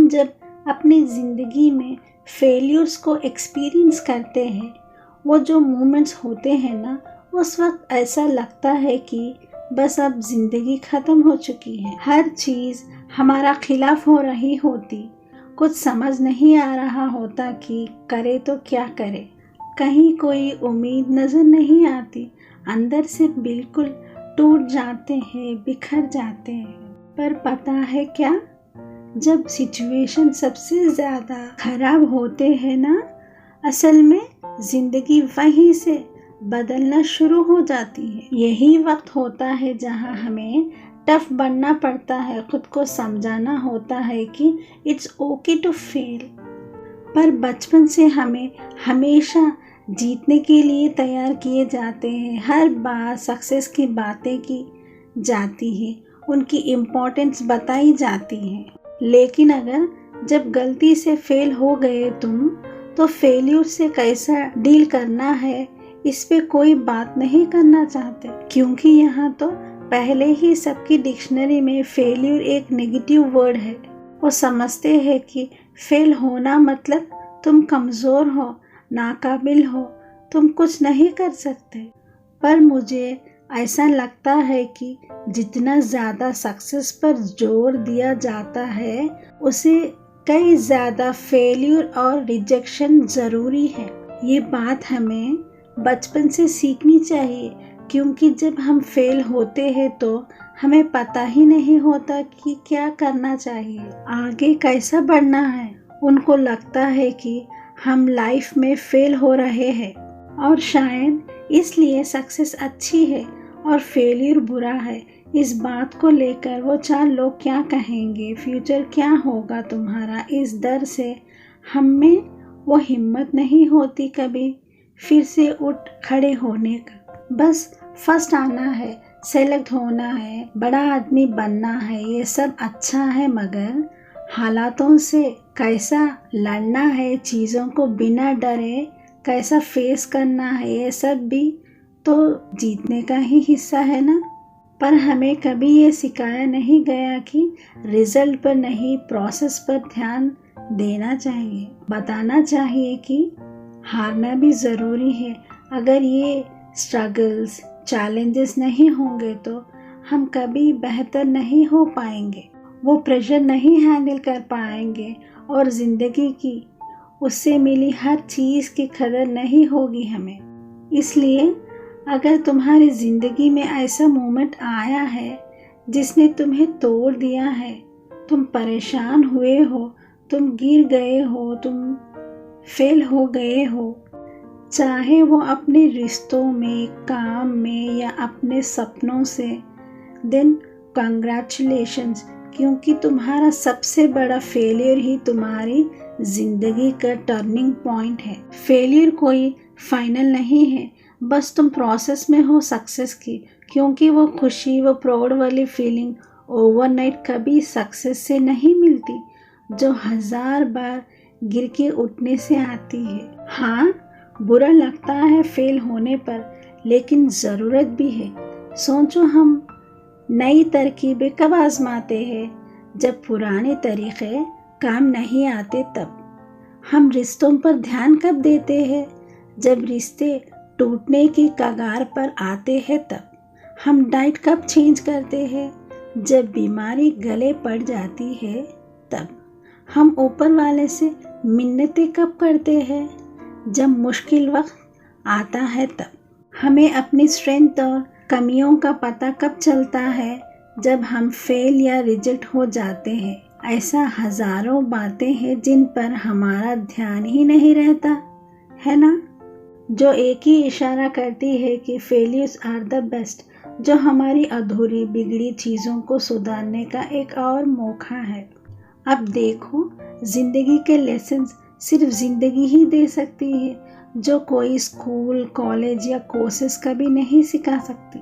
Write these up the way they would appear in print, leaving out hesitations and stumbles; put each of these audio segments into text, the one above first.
जब अपनी ज़िंदगी में फेल्यूर्स को एक्सपीरियंस करते हैं, वो जो मोमेंट्स होते हैं ना, उस वक्त ऐसा लगता है कि बस अब ज़िंदगी ख़त्म हो चुकी है। हर चीज़ हमारा खिलाफ हो रही होती, कुछ समझ नहीं आ रहा होता कि करे तो क्या करे। कहीं कोई उम्मीद नज़र नहीं आती, अंदर से बिल्कुल टूट जाते हैं, बिखर जाते हैं। पर पता है क्या, जब सिचुएशन सबसे ज़्यादा खराब होते हैं ना, असल में ज़िंदगी वहीं से बदलना शुरू हो जाती है। यही वक्त होता है जहाँ हमें टफ बनना पड़ता है, खुद को समझाना होता है कि इट्स ओके टू फेल। पर बचपन से हमें हमेशा जीतने के लिए तैयार किए जाते हैं। हर बार सक्सेस की बातें की जाती है, उनकी इम्पोर्टेंस बताई जाती है। लेकिन अगर जब गलती से फेल हो गए तुम, तो फेल्यूर से कैसा डील करना है, इस पे कोई बात नहीं करना चाहते, क्योंकि यहाँ तो पहले ही सबकी डिक्शनरी में फेल्यूर एक नेगेटिव वर्ड है। वो समझते हैं कि फेल होना मतलब तुम कमज़ोर हो, नाकाबिल हो, तुम कुछ नहीं कर सकते। पर मुझे ऐसा लगता है कि जितना ज़्यादा सक्सेस पर जोर दिया जाता है, उसे कई ज़्यादा फेल्यूर और रिजेक्शन ज़रूरी है। ये बात हमें बचपन से सीखनी चाहिए, क्योंकि जब हम फेल होते हैं तो हमें पता ही नहीं होता कि क्या करना चाहिए, आगे कैसा बढ़ना है। उनको लगता है कि हम लाइफ में फेल हो रहे हैं और शायद इसलिए सक्सेस अच्छी है और फेलियर बुरा है। इस बात को लेकर वो चार लोग क्या कहेंगे, फ्यूचर क्या होगा तुम्हारा, इस डर से हम में वो हिम्मत नहीं होती कभी फिर से उठ खड़े होने का। बस फर्स्ट आना है, सेलेक्ट होना है, बड़ा आदमी बनना है, ये सब अच्छा है, मगर हालातों से कैसा लड़ना है, चीज़ों को बिना डरे कैसा फेस करना है, ये सब भी तो जीतने का ही हिस्सा है ना। पर हमें कभी ये सिखाया नहीं गया कि रिजल्ट पर नहीं, प्रोसेस पर ध्यान देना चाहिए। बताना चाहिए कि हारना भी ज़रूरी है। अगर ये स्ट्रगल्स, चैलेंजेस नहीं होंगे तो हम कभी बेहतर नहीं हो पाएंगे, वो प्रेशर नहीं हैंडल कर पाएंगे और ज़िंदगी की उससे मिली हर चीज़ की कदर नहीं होगी हमें। इसलिए अगर तुम्हारी ज़िंदगी में ऐसा मोमेंट आया है जिसने तुम्हें तोड़ दिया है, तुम परेशान हुए हो, तुम गिर गए हो, तुम फेल हो गए हो, चाहे वो अपने रिश्तों में, काम में या अपने सपनों से, देन कंग्रेचुलेशंस, क्योंकि तुम्हारा सबसे बड़ा फेलियर ही तुम्हारी ज़िंदगी का टर्निंग पॉइंट है। फेलियर कोई फाइनल नहीं है, बस तुम प्रोसेस में हो सक्सेस की, क्योंकि वो खुशी, वो प्राउड वाली फीलिंग ओवरनाइट कभी सक्सेस से नहीं मिलती, जो 1000 बार गिर के उठने से आती है। हाँ, बुरा लगता है फेल होने पर, लेकिन ज़रूरत भी है। सोचो, हम नई तरकीबें कब आजमाते हैं? जब पुराने तरीक़े काम नहीं आते तब। हम रिश्तों पर ध्यान कब देते हैं? जब रिश्ते टूटने की कगार पर आते हैं तब। हम डाइट कब चेंज करते हैं? जब बीमारी गले पड़ जाती है तब। हम ऊपर वाले से मिन्नतें कब करते हैं? जब मुश्किल वक्त आता है तब। हमें अपनी स्ट्रेंथ और कमियों का पता कब चलता है? जब हम फेल या रिजेक्ट हो जाते हैं। ऐसा हज़ारों बातें हैं जिन पर हमारा ध्यान ही नहीं रहता, है ना? जो एक ही इशारा करती है कि फेलियर्स आर द बेस्ट, जो हमारी अधूरी बिगड़ी चीज़ों को सुधारने का एक और मौका है। अब देखो, ज़िंदगी के लेसन्स सिर्फ ज़िंदगी ही दे सकती है, जो कोई स्कूल, कॉलेज या कोर्सेस कभी नहीं सिखा सकती।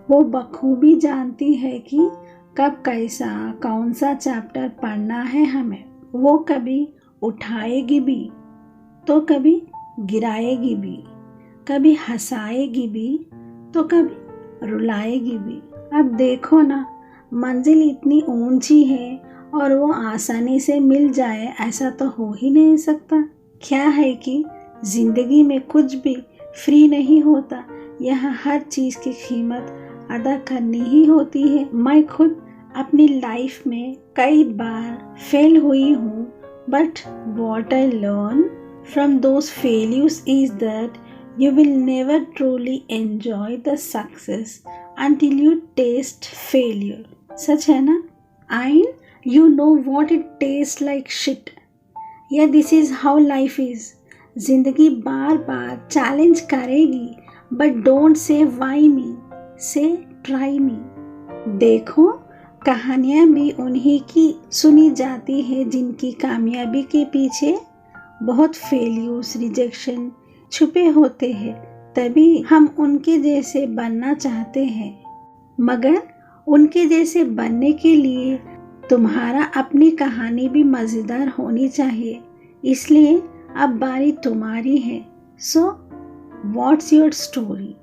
वो बखूबी जानती है कि कब कैसा, कौन सा चैप्टर पढ़ना है हमें। वो कभी उठाएगी भी तो कभी गिराएगी भी, कभी हंसाएगी भी तो कभी रुलाएगी भी। अब देखो ना, मंजिल इतनी ऊंची है और वो आसानी से मिल जाए, ऐसा तो हो ही नहीं सकता। क्या है कि ज़िंदगी में कुछ भी फ्री नहीं होता, यहाँ हर चीज़ की कीमत अदा करनी ही होती है। मैं खुद अपनी लाइफ में कई बार फेल हुई हूँ, but what I learn from those failures is that you will never truly enjoy the success until you taste failure. सच है ना? And you know what it tastes like shit. Yeah, this is how life is. जिंदगी बार बार challenge करेगी, but don't say why me, say try me. देखो, कहानियाँ भी उन्हीं की सुनी जाती है जिनकी कामयाबी के पीछे बहुत फेल्यूर्स, रिजेक्शन छुपे होते हैं। तभी हम उनके जैसे बनना चाहते हैं, मगर उनके जैसे बनने के लिए तुम्हारा अपनी कहानी भी मज़ेदार होनी चाहिए। इसलिए अब बारी तुम्हारी है। So what's your story?